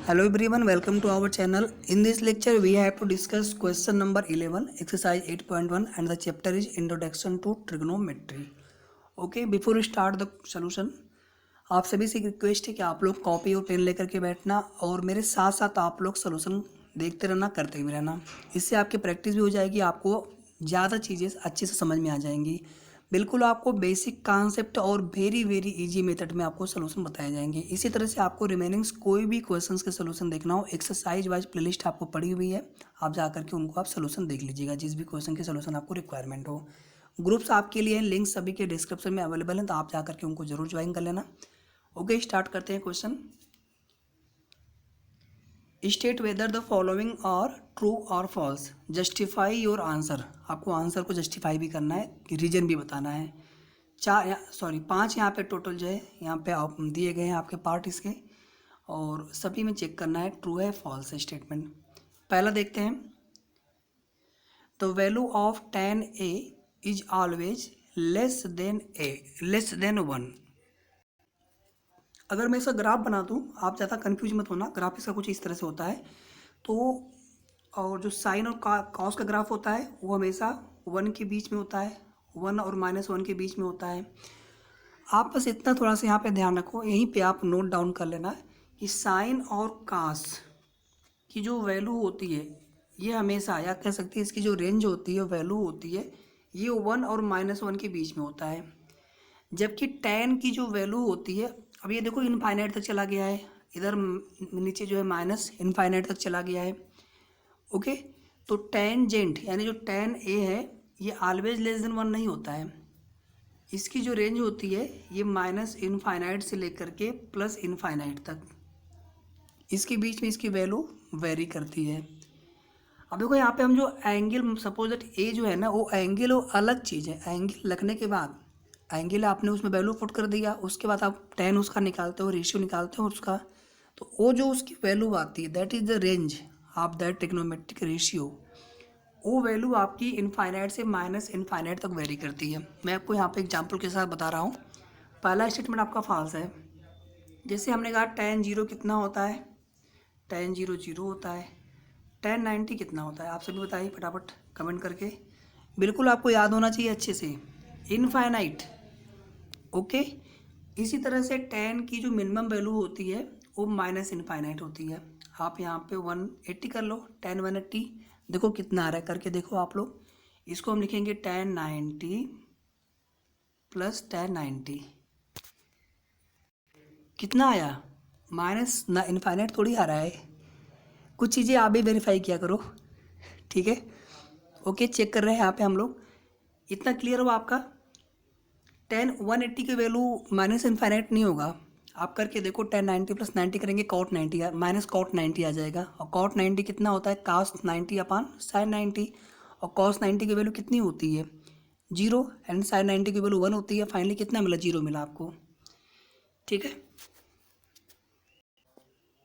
Hello everyone, welcome to our channel. In this lecture, we have to discuss question number 11, exercise 8.1, and the chapter is Introduction to Trigonometry. Okay, before we start the solution, आप सभी से request है कि आप लोग copy और pen लेकर के बैठना और मेरे साथ साथ आप लोग सोल्यूशन देखते रहना, करते भी रहना। इससे आपकी प्रैक्टिस भी हो जाएगी, आपको ज़्यादा चीज़ें अच्छे से समझ में आ जाएंगी। बिल्कुल आपको बेसिक कॉन्सेप्ट और वेरी वेरी इजी मेथड में आपको सोल्यूशन बताए जाएंगे। इसी तरह से आपको रिमेनिंग्स कोई भी क्वेश्चंस के सोल्यूशन देखना हो, एक्सरसाइज वाइज प्लेलिस्ट आपको पड़ी हुई है, आप जा करके उनको आप सोल्यूशन देख लीजिएगा, जिस भी क्वेश्चन के सोल्यूशन आपको रिक्वायरमेंट हो। ग्रुप्स आपके लिए लिंक सभी के डिस्क्रिप्शन में अवेलेबल हैं, तो आप जा करके उनको जरूर ज्वाइन कर लेना। ओके, स्टार्ट करते हैं question. State whether the following are true और फॉल्स, जस्टिफाई योर आंसर। आपको आंसर को जस्टिफाई भी करना है, रीजन भी बताना है। पांच यहाँ पे टोटल जो है यहाँ पे आप दिए गए हैं आपके पार्ट इसके, और सभी में चेक करना है ट्रू है फॉल्स है स्टेटमेंट। पहला देखते हैं, the value of 10a is always less than 1। अगर मैं इसका ग्राफ बना दूँ, आप ज़्यादा कंफ्यूज मत होना, ग्राफ इसका कुछ इस तरह से होता है। तो और जो साइन और कॉस का ग्राफ होता है वो हमेशा 1 के बीच में होता है, 1 और -1 के बीच में होता है। आप बस इतना थोड़ा सा यहाँ पे ध्यान रखो, यहीं पे आप नोट डाउन कर लेना कि साइन और कॉस की जो वैल्यू होती है ये हमेशा, या कह सकते हैं इसकी जो रेंज होती है, वैल्यू होती है, ये 1 और -1 के बीच में होता है। जबकि tan की जो वैल्यू होती है, अब ये देखो इनफाइनाइट तक चला गया है, इधर नीचे जो है माइनस इनफाइनाइट तक चला गया है। ओके, तो टेंजेंट यानी जो tan a है ये ऑलवेज लेस देन 1 नहीं होता है। इसकी जो रेंज होती है ये माइनस इनफाइनाइट से लेकर के प्लस इनफाइनाइट तक, इसके बीच में इसकी वैल्यू वेरी करती है। अब देखो यहाँ पे हम जो एंगल, सपोज दैट ए जो है ना, वो एंगल वो अलग चीज़ है। एंगल रखने के बाद, एंगल आपने उसमें वैल्यू पुट कर दिया, उसके बाद आप tan उसका निकालते हो, रेशियो निकालते हो उसका, तो वो जो उसकी वैल्यू आती है that is the range of that trigonometric ratio. वो वैल्यू आपकी इनफाइनाइट से माइनस इनफाइनाइट तक वेरी करती है। मैं आपको यहाँ पे एग्जांपल के साथ बता रहा हूँ। पहला स्टेटमेंट आपका फॉल्स है। जैसे हमने कहा tan 0 कितना होता है, tan 0 0 होता है। tan 90 कितना होता है, आप सभी बताइए फटाफट कमेंट करके। बिल्कुल आपको याद होना चाहिए अच्छे से, इनफाइनाइट। ओके, इसी तरह से tan की जो मिनिमम वैल्यू होती है वो माइनस इनफाइनाइट होती है। आप यहाँ पे 180 कर लो, tan 180 देखो कितना आ रहा है, करके देखो आप लोग। इसको हम लिखेंगे tan 90 प्लस tan 90, कितना आया, माइनस ना, इनफाइनाइट थोड़ी आ रहा है। कुछ चीज़ें आप भी वेरीफाई किया करो, ठीक है। ओके, चेक कर रहे हैं यहाँ पे हम लोग, इतना क्लियर हो आपका। tan 180 की वैल्यू माइनस इनफाइनाइट नहीं होगा, आप करके देखो। tan 90 प्लस 90 करेंगे cot 90 माइनस cot 90 आ जाएगा, और cot 90 कितना होता है, cos 90 अपान sin 90, और cos 90 की वैल्यू कितनी होती है 0, एंड sin 90 की वैल्यू 1 होती है। फाइनली कितना मिला, 0 मिला आपको, ठीक है।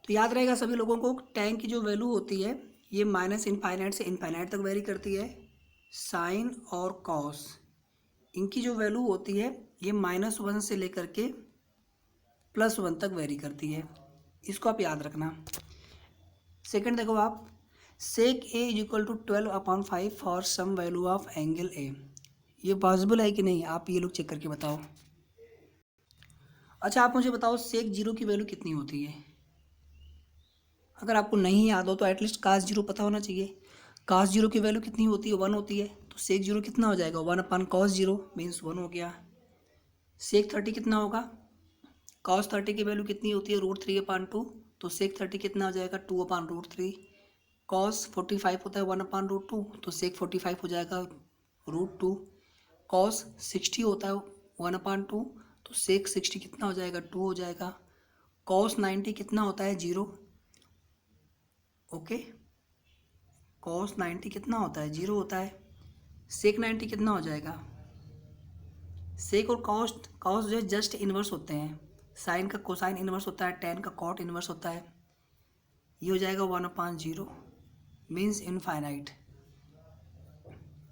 तो याद रहेगा सभी लोगों को, tan की जो वैल्यू होती है ये माइनस इनफाइनाइट से इनफाइनाइट तक वेरी करती है। साइन और cos इनकी जो वैल्यू होती है ये -1 से लेकर के +1 तक वेरी करती है, इसको आप याद रखना। सेकंड देखो आप, sec a is equal to 12/5 for some value of angle a, ये पॉसिबल है कि नहीं, आप ये लोग चेक करके बताओ। अच्छा, आप मुझे बताओ sec 0 की वैल्यू कितनी होती है। अगर आपको नहीं याद हो तो एटलीस्ट cos 0 पता होना चाहिए। cos 0 की वैल्यू कितनी होती है, 1 होती है, तो sec 0 कितना हो जाएगा, 1/cos 0 मीन्स 1 हो गया। sec 30 कितना होगा, cos 30 की वैल्यू कितनी होती है, √3/2, तो sec 30 कितना हो जाएगा, 2/√3। cos 45 होता है 1/√2, तो sec 45 हो जाएगा √2। cos 60 होता है 1/2, तो sec 60 कितना हो जाएगा, 2 हो जाएगा। cos 90 कितना होता है, 0। ओके, cos 90 कितना होता है, 0 होता है। sec 90 कितना हो जाएगा, sec और cos जो है जस्ट इन्वर्स होते हैं, साइन का कोसाइन इन्वर्स होता है, tan का cot इन्वर्स होता है। ये हो जाएगा 1/0 मीन्स इनफाइनाइट।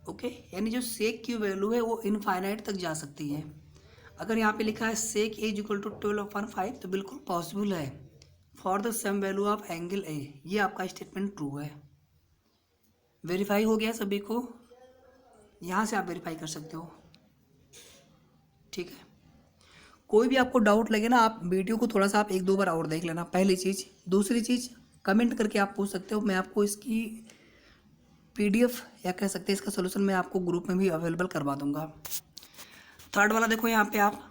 ओके, यानी जो सेक की वैल्यू है वो इनफाइनाइट तक जा सकती है। अगर यहाँ पे लिखा है सेक इज इक्वल टू 12/5 तो बिल्कुल पॉसिबल है, for the some value of angle A, ये आपका स्टेटमेंट ट्रू है। वेरीफाई हो गया सभी को? यहाँ से आप वेरीफाई कर सकते हो, ठीक है। कोई भी आपको डाउट लगे ना, आप वीडियो को थोड़ा सा आप 1-2 बार और देख लेना, पहली चीज़। दूसरी चीज़, कमेंट करके आप पूछ सकते हो, मैं आपको इसकी पीडीएफ या कह सकते हैं इसका सोल्यूशन मैं आपको ग्रुप में भी अवेलेबल करवा दूंगा। थर्ड वाला देखो यहाँ पे आप,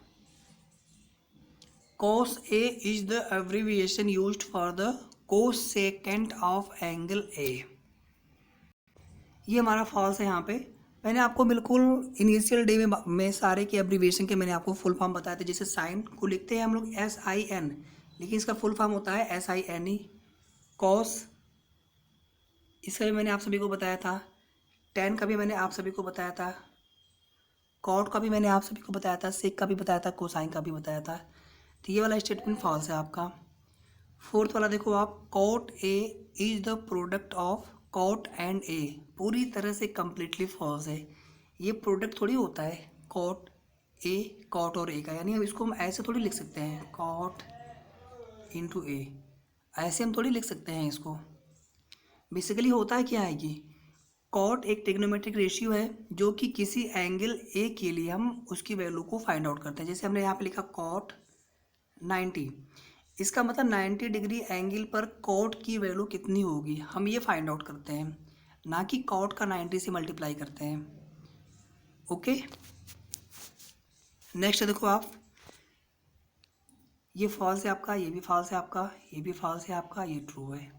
cos A is the abbreviation used for the cosecant of angle A। ये हमारा फॉल्स है। यहाँ पे मैंने आपको बिल्कुल इनिशियल डे में सारे के एब्रीविएशन के मैंने आपको फुल फॉर्म बताया था। जैसे साइन को लिखते हैं हम लोग SIN, लेकिन इसका फुल फॉर्म होता है SINE। कॉस, इसका भी मैंने आप सभी को बताया था। टेन का भी मैंने आप सभी को बताया था। कॉट का भी मैंने आप सभी को बताया था। सेक का भी बताया था। कोसाइन का भी बताया था। तो ये वाला स्टेटमेंट फॉल्स है आपका। फोर्थ वाला देखो आप, cot A is the product of cot and A, पूरी तरह से कंप्लीटली फॉल्स है। ये प्रोडक्ट थोड़ी होता है कॉट ए, कॉट और ए का, यानी हम इसको हम ऐसे थोड़ी लिख सकते हैं कॉट इंटू ए, ऐसे हम थोड़ी लिख सकते हैं इसको। बेसिकली होता है क्या है कि कॉट एक ट्रिग्नोमेट्रिक रेशियो है जो कि किसी एंगल ए के लिए हम उसकी वैल्यू को फाइंड आउट करते हैं। जैसे हमने यहाँ पे लिखा कॉट 90, इसका मतलब 90 डिग्री एंगल पर कॉट की वैल्यू कितनी होगी हम ये फाइंड आउट करते हैं, ना कि कॉट का 90 से मल्टीप्लाई करते हैं। ओके, नेक्स्ट देखो आप, ये फॉल्स है आपका, ये भी फॉल्स है आपका, ये भी फॉल्स है आपका, ये ट्रू है।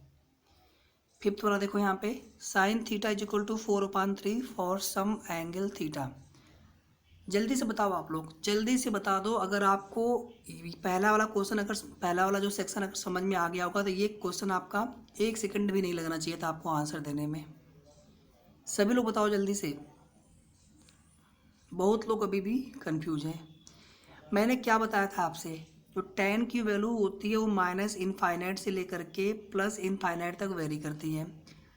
फिफ्थ वाला देखो यहाँ पे, sine theta is equal to 4/3 for some angle theta. जल्दी से बताओ आप लोग, जल्दी से बता दो। अगर आपको पहला वाला क्वेश्चन, अगर पहला वाला जो सेक्शन अगर समझ में आ गया होगा तो ये क्वेश्चन आपका 1 सेकंड भी नहीं लगना चाहिए था आपको आंसर देने में। सभी लोग बताओ जल्दी से, बहुत लोग अभी भी कंफ्यूज हैं। मैंने क्या बताया था आपसे, जो tan की वैल्यू होती है वो माइनस इनफाइनाइट से लेकर के प्लस इनफाइनाइट तक वेरी करती है।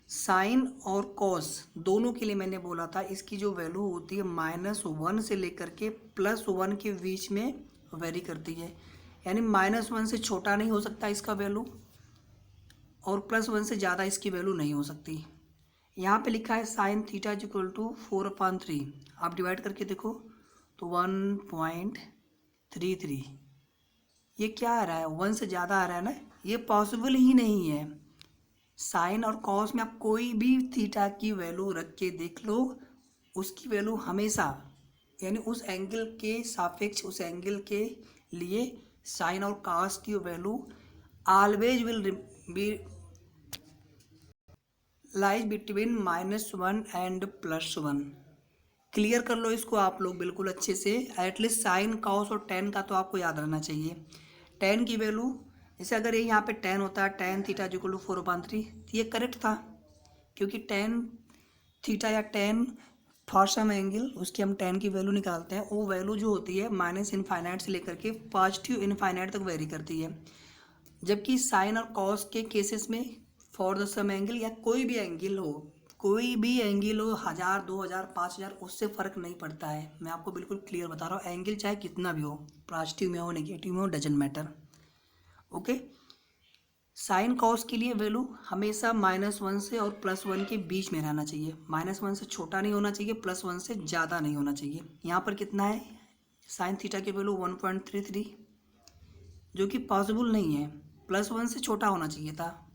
साइन और कॉस दोनों के लिए मैंने बोला था इसकी जो वैल्यू होती है -1 से लेकर के +1 के बीच में वेरी करती है, यानी -1 से छोटा नहीं हो सकता इसका वैल्यू और +1 से ज़्यादा इसकी वैल्यू नहीं हो सकती। यहाँ पे लिखा है sine theta is equal to 4/3, आप डिवाइड करके देखो तो 1.33, ये क्या आ रहा है 1 से ज़्यादा आ रहा है ना, ये पॉसिबल ही नहीं है। साइन और कॉस में आप कोई भी थीटा की वैल्यू रख के देख लो, उसकी वैल्यू हमेशा, यानी उस एंगल के सापेक्ष उस एंगल के लिए साइन और कॉस की value always will be lies between -1 and +1। Clear कर लो इसको आप लोग बिल्कुल अच्छे से। एटलीस्ट साइन कॉस और tan का तो आपको याद रहना चाहिए। tan की वैल्यू, जैसे अगर ये यहाँ पे tan होता है tan थीटा इक्वल टू 4/3, तो ये करेक्ट था, क्योंकि tan थीटा या tan फॉर सम एंगल, उसकी हम tan की वैल्यू निकालते हैं, वो वैल्यू जो होती है माइनस इनफाइनाइट से लेकर के पॉजिटिव इनफाइनाइट तक वेरी करती है। जबकि साइन और कॉस के केसेस में फॉर द सम एंगल या कोई भी एंगल हो, कोई भी एंगल हो, 1000, 2000, 5000, उससे फ़र्क नहीं पड़ता है। मैं आपको बिल्कुल क्लियर बता रहा हूँ, एंगल चाहे कितना भी हो, पॉजिटिव में हो नेगेटिव में हो, doesn't matter. Okay, sine cos के लिए वैल्यू हमेशा -1 से और +1 के बीच में रहना चाहिए। -1 से छोटा नहीं होना चाहिए, +1 से ज़्यादा नहीं होना चाहिए। यहाँ पर कितना है, साइन थीटा की वैल्यू 1.33, जो कि पॉसिबल नहीं है। +1 से छोटा होना चाहिए था,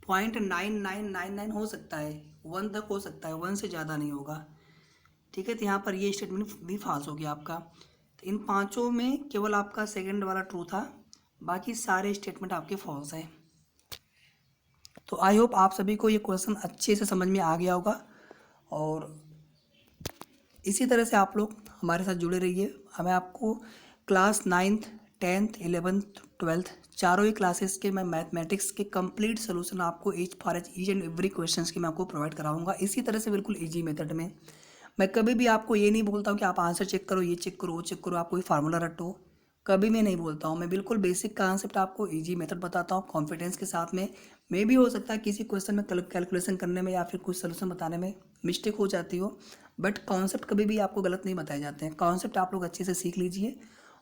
0.9999 हो सकता है, 1 तक हो सकता है, 1 से ज़्यादा नहीं होगा। ठीक है, तो यहाँ पर ये स्टेटमेंट भी फॉल्स हो गया आपका। तो इन पांचों में केवल आपका सेकंड वाला ट्रू था, बाकी सारे स्टेटमेंट आपके फॉल्स हैं। तो आई होप आप सभी को ये क्वेश्चन अच्छे से समझ में आ गया होगा, और इसी तरह से आप लोग हमारे साथ जुड़े रहिए। हमें आपको class 9th 10th 11th 12th चारों ही क्लासेस के मैं मैथमेटिक्स के कंप्लीट सोल्यूशन आपको ईच एंड एवरी क्वेश्चंस की मैं आपको प्रोवाइड कराऊंगा, इसी तरह से बिल्कुल इजी मेथड में। मैं कभी भी आपको ये नहीं बोलता हूँ कि आप आंसर चेक करो, ये चेक करो, वो चेक करो, आप कोई फार्मूला रटो, कभी मैं नहीं बोलता हूँ। मैं बिल्कुल बेसिक कॉन्सेप्ट आपको इजी मेथड बताता हूँ कॉन्फिडेंस के साथ में। मे भी हो सकता है किसी क्वेश्चन में कैलकुलेशन करने में या फिर कुछ सोल्यूशन बताने में मिस्टेक हो जाती हो, बट कॉन्सेप्ट कभी भी आपको गलत नहीं बताए जाते हैं। कॉन्सेप्ट आप लोग अच्छे से सीख लीजिए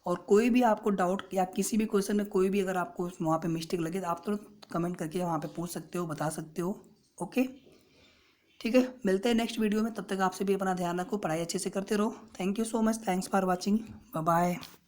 और कोई भी आपको डाउट या किसी भी क्वेश्चन में कोई भी अगर आपको वहाँ पे मिस्टेक लगे तो आप तुरंत कमेंट करके वहाँ पे पूछ सकते हो, बता सकते हो। ओके, ठीक है, मिलते हैं नेक्स्ट वीडियो में। तब तक आपसे भी अपना ध्यान रखो, पढ़ाई अच्छे से करते रहो। Thank you so much, thanks for watching, bye bye.